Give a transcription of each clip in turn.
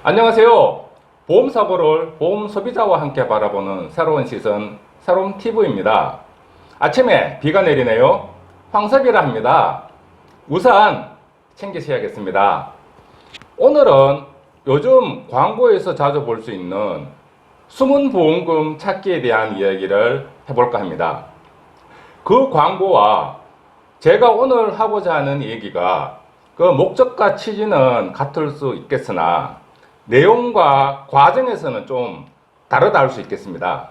안녕하세요. 보험사고를 보험 소비자와 함께 바라보는 새로운 시선, 새로운 TV입니다. 아침에 비가 내리네요. 황석이라 합니다. 우산 챙기셔야겠습니다. 오늘은 요즘 광고에서 자주 볼 수 있는 숨은 보험금 찾기에 대한 이야기를 해볼까 합니다. 그 광고와 제가 오늘 하고자 하는 얘기가 그 목적과 취지는 같을 수 있겠으나 내용과 과정에서는 좀 다르다 할 수 있겠습니다.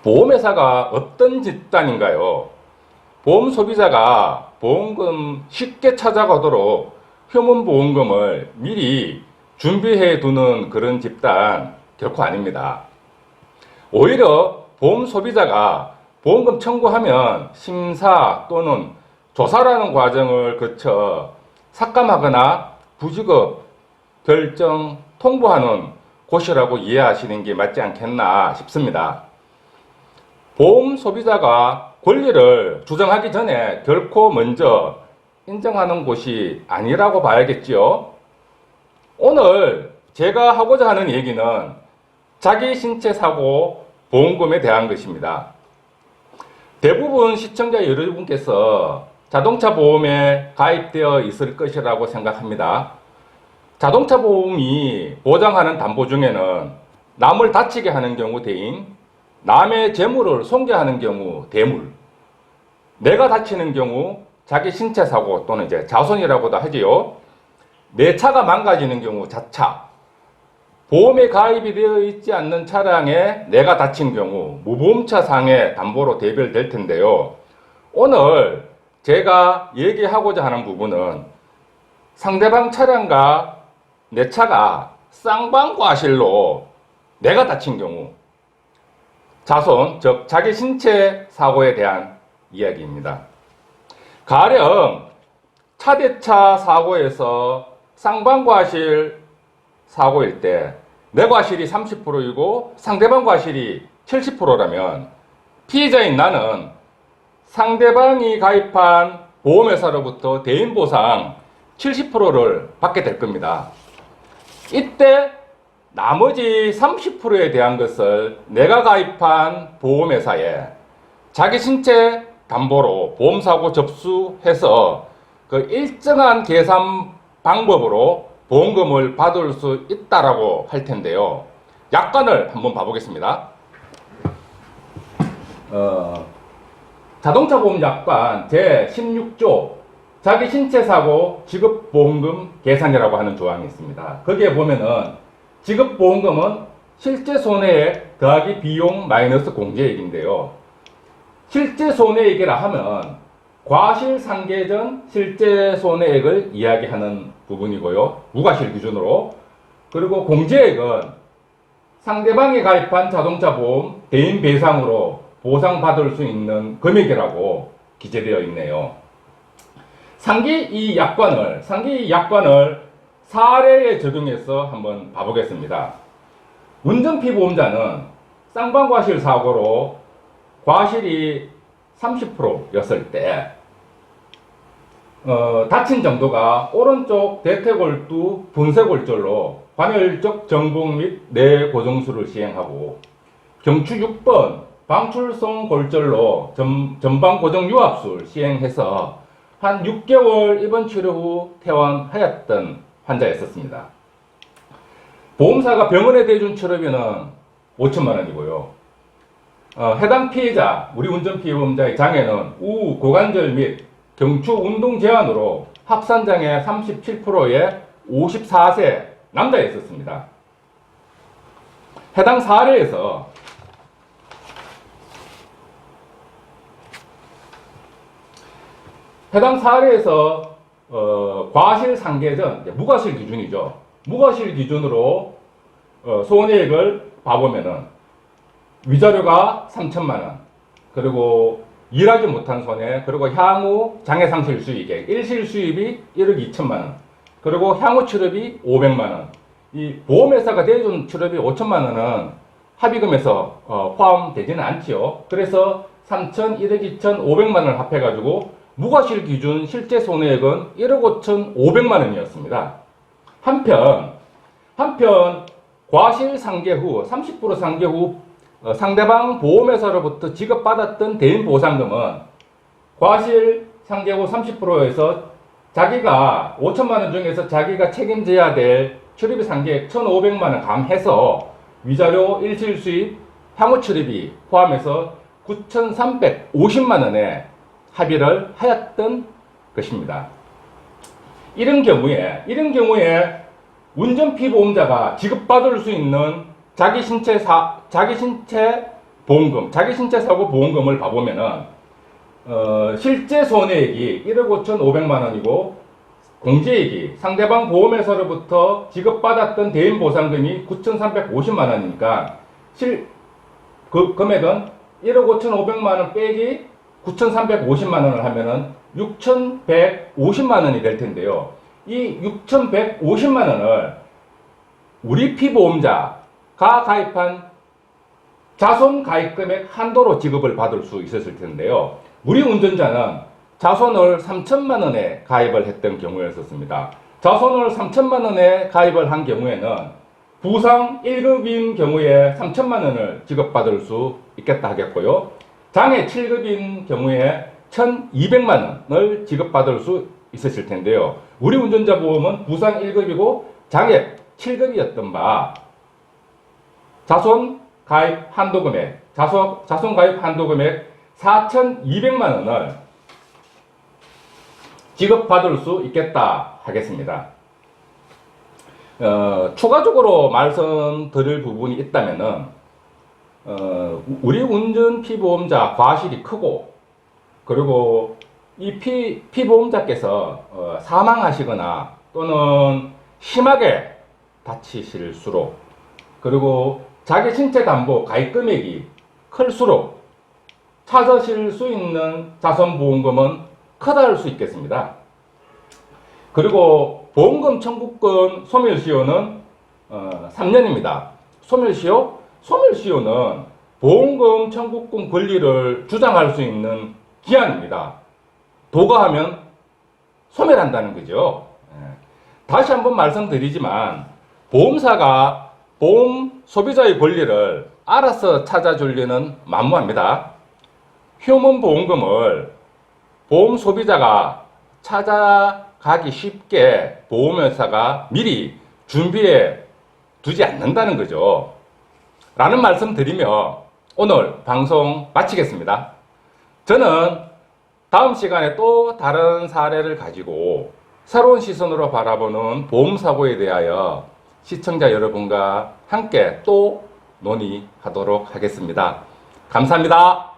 보험회사가 어떤 집단인가요? 보험 소비자가 보험금 쉽게 찾아가도록 휴문보험금을 미리 준비해 두는 그런 집단 결코 아닙니다. 오히려 보험 소비자가 보험금 청구하면 심사 또는 조사라는 과정을 거쳐 삭감하거나 부지급 결정, 통보하는 곳이라고 이해하시는 게 맞지 않겠나 싶습니다. 보험 소비자가 권리를 주장하기 전에 결코 먼저 인정하는 곳이 아니라고 봐야겠지요. 오늘 제가 하고자 하는 얘기는 자기 신체 사고 보험금에 대한 것입니다. 대부분 시청자 여러분께서 자동차 보험에 가입되어 있을 것이라고 생각합니다. 자동차 보험이 보장하는 담보 중에는 남을 다치게 하는 경우 대인, 남의 재물을 손괴하는 경우 대물, 내가 다치는 경우 자기 신체 사고 또는 이제 자손이라고도 하지요. 내 차가 망가지는 경우 자차, 보험에 가입이 되어 있지 않는 차량에 내가 다친 경우 무보험차 상해 담보로 대별될 텐데요. 오늘 제가 얘기하고자 하는 부분은 상대방 차량과 내 차가 쌍방과실로 내가 다친 경우 자손, 즉 자기 신체 사고에 대한 이야기입니다. 가령 차대차 사고에서 쌍방과실 사고일 때 내 과실이 30%이고 상대방 과실이 70%라면 피해자인 나는 상대방이 가입한 보험회사로부터 대인보상 70%를 받게 될 겁니다. 이때 나머지 30%에 대한 것을 내가 가입한 보험회사에 자기 신체 담보로 보험사고 접수해서 그 일정한 계산 방법으로 보험금을 받을 수 있다라고 할 텐데요. 약관을 한번 봐보겠습니다. 자동차 보험 약관 제16조 자기 신체 사고 지급 보험금 계산이라고 하는 조항이 있습니다. 거기에 보면은 지급 보험금은 실제 손해액 더하기 비용 마이너스 공제액인데요. 실제 손해액이라 하면 과실상계 전 실제 손해액을 이야기하는 부분이고요. 무과실 기준으로. 그리고 공제액은 상대방이 가입한 자동차 보험 대인 배상으로 보상받을 수 있는 금액이라고 기재되어 있네요. 상기 이 약관을 사례에 적용해서 한번 봐보겠습니다. 운전피보험자는 쌍방과실 사고로 과실이 30%였을 때 다친 정도가 오른쪽 대퇴골두 분쇄골절로 관열적 정복 및 뇌고정술을 시행하고 경추 6번 방출성 골절로 전방고정 유압술 시행해서 한 6개월 입원 치료 후 퇴원하였던 환자였었습니다. 보험사가 병원에 대준 치료비는 5천만 원이고요. 해당 피해자, 우리 운전피해보험자의 장애는 우 고관절 및 경추 운동 제한으로 합산장애 37%의 54세 남자였었습니다. 해당 사례에서 과실 상계 전 무과실 기준이죠. 무과실 기준으로 손해액을 봐보면은 위자료가 3천만 원, 그리고 일하지 못한 손해, 그리고 향후 장애상실 수익액, 일실 수입이 1억 2천만 원, 그리고 향후 치료비 500만 원. 이 보험회사가 대준 치료비 5천만 원은 합의금에서 포함되지는 않지요. 그래서 3천, 1억 2천, 500만 원을 합해가지고 무과실 기준 실제 손해액은 1억 5천 5백만 원이었습니다. 한편 한편 과실 상계 후 30% 상계 후 상대방 보험회사로부터 지급받았던 대인 보상금은 과실 상계 후 30%에서 자기가 5천만 원 중에서 자기가 책임져야 될 출입비 상계액 1,500만 원 감해서 위자료 일실수입 향후 출입비 포함해서 9,350만 원에 합의를 하였던 것입니다. 이런 경우에 운전 피보험자가 지급받을 수 있는 자기 신체 보험금, 자기 신체 사고 보험금을 봐보면은 실제 손해액이 1억 5,500만 원이고 공제액이 상대방 보험회사로부터 지급받았던 대인 보상금이 9,350만 원이니까 그 금액은 1억 5,500만 원 빼기 9,350만 원을 하면은 6,150만 원이 될 텐데요. 이 6,150만 원을 우리 피보험자가 가입한 자손 가입금액 한도로 지급을 받을 수 있었을 텐데요. 우리 운전자는 자손을 3천만 원에 가입을 했던 경우였었습니다. 자손을 3천만 원에 가입을 한 경우에는 부상 1급인 경우에 3천만 원을 지급받을 수 있겠다 하겠고요. 장애 7급인 경우에 1,200만 원을 지급받을 수 있으실 텐데요. 우리 운전자 보험은 부상 1급이고 장애 7급이었던 바 자손 가입 한도 금액, 자손 가입 한도 금액 4,200만 원을 지급받을 수 있겠다 하겠습니다. 추가적으로 말씀드릴 부분이 있다면은 우리 운전 피보험자 과실이 크고 그리고 이 피보험자께서 사망하시거나 또는 심하게 다치실수록 그리고 자기 신체 담보 가입 금액이 클수록 찾으실 수 있는 자손보험금은 커다할 수 있겠습니다. 그리고 보험금 청구권 소멸시효는 3년입니다. 소멸시효는 보험금 청구권 권리를 주장할 수 있는 기한입니다. 도가하면 소멸한다는 거죠. 다시 한번 말씀드리지만 보험사가 보험 소비자의 권리를 알아서 찾아줄 리는 만무합니다. 휴먼 보험금을 보험 소비자가 찾아가기 쉽게 보험회사가 미리 준비해 두지 않는다는 거죠. 라는 말씀 드리며 오늘 방송 마치겠습니다. 저는 다음 시간에 또 다른 사례를 가지고 새로운 시선으로 바라보는 보험사고에 대하여 시청자 여러분과 함께 또 논의하도록 하겠습니다. 감사합니다.